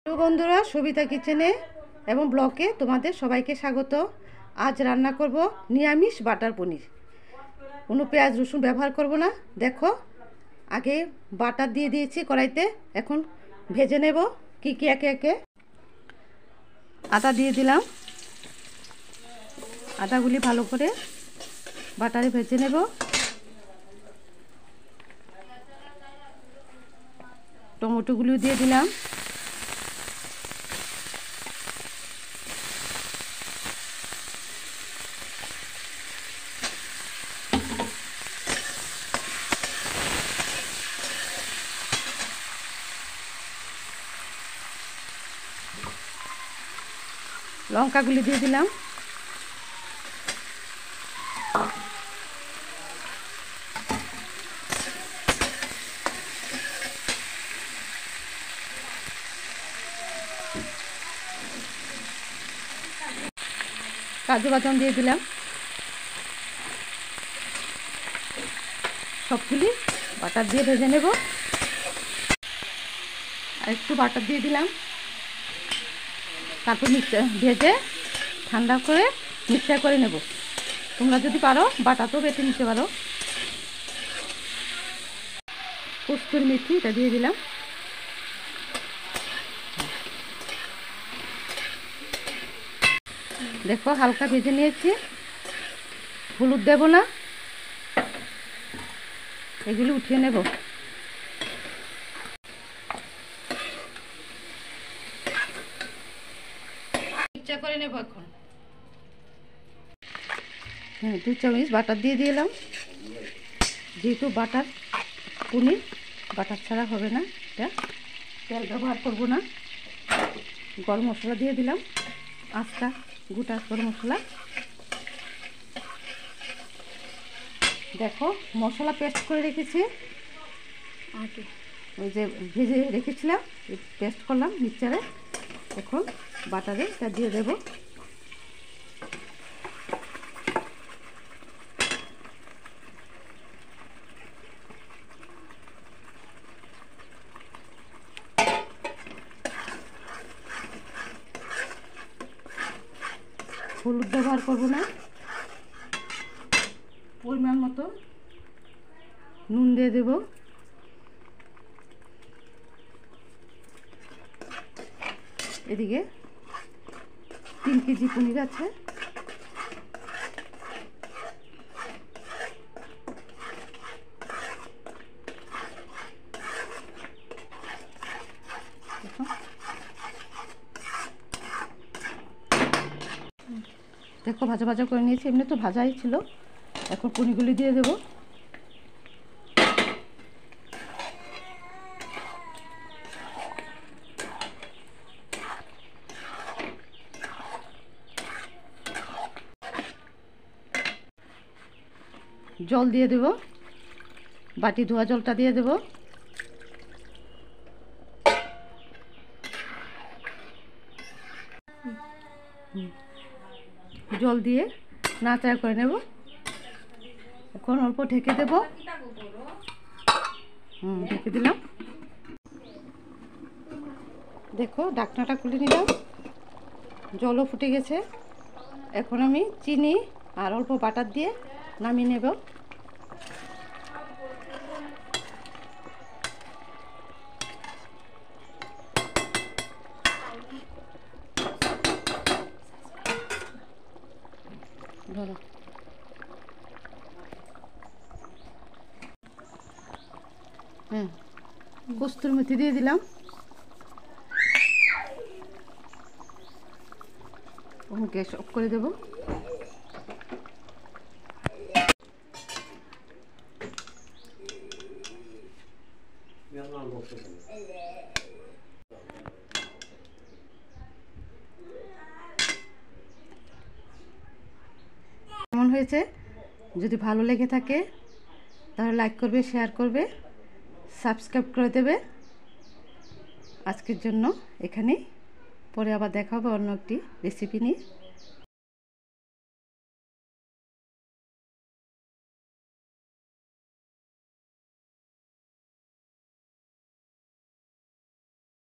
Hello বন্ধুরা, সবিতা কিচেনে এবং ব্লগে তোমাদের সবাইকে স্বাগত। আজ রান্না করব নিরামিষ বাটার পনির। কোনো পেঁয়াজ রসুন ব্যবহার করব না। দেখো, আগে বাটার দিয়ে দিয়েছি কড়াইতে, এখন ভেজে নেব কি কি একে একে। আদা দিয়ে দিলাম, আদাগুলি ভালো করে বাটারে ভেজে নেব। টমেটোগুলিও দিয়ে দিলাম। লঙ্কাগুলি দিয়ে দিলাম। কাজু বাদাম দিয়ে দিলাম। সবগুলি বাটার দিয়ে ভেজে নেব। আর একটু বাটার দিয়ে দিলাম। তারপর ভেজে ঠান্ডা করে মিক্সচার করে নেব। তোমরা যদি পারো বাটাতেও বেটে নিতে পারো। কস্তুরি মেথি এটা দিয়ে দিলাম। দেখো, হালকা ভেজে নিয়েছি। হলুদ দেব না, এগুলি উঠিয়ে নেব। মিক্সচার করে নেব এখন। 2 চামচ বাটার দিয়ে দিলাম। যেহেতু বাটার পনির, বাটার ছাড়া হবে না। এটা তেল ব্যবহার করব না। গরম মশলা দিয়ে দিলাম, আস্তা গোটা গরম মশলা। দেখো, মশলা পেস্ট করে রেখেছি। ওই যে ভেজে রেখেছিলাম, পেস্ট করলাম মিক্সচারে। এখন বাটারে এটা দিয়ে দেব। হলুদ ব্যবহার করব না। পরিমাণ মতো নুন দিয়ে দেব। এদিকে 3 কেজি পনির আছে। দেখো, ভাজা ভাজা করে নিয়েছি। এমনি তো ভাজাই ছিল। এখন পনিরগুলি দিয়ে দেব। জল দিয়ে দেব। বাটি ধোয়া জলটা দিয়ে দেব। জল দিয়ে নাড়াচাড়া করে নেব। এখন অল্প ঢেকে দেব। ঢেকে দিলাম। দেখো, ঢাকনাটা খুলে নিলাম। জলও ফুটে গেছে। এখন আমি চিনি আর অল্প বাটার দিয়ে নামিয়ে নেব। ধরো, কস্তুরি মেথি দিয়ে দিলাম। গ্যাস অফ করে দেব। কেমন হয়েছে? যদি ভালো লেগে থাকে তাহলে লাইক করবে, শেয়ার করবে, সাবস্ক্রাইব করে দেবে। আজকের জন্য এখানেই। পরে আবার দেখা হবে অন্য একটি রেসিপি নিয়ে।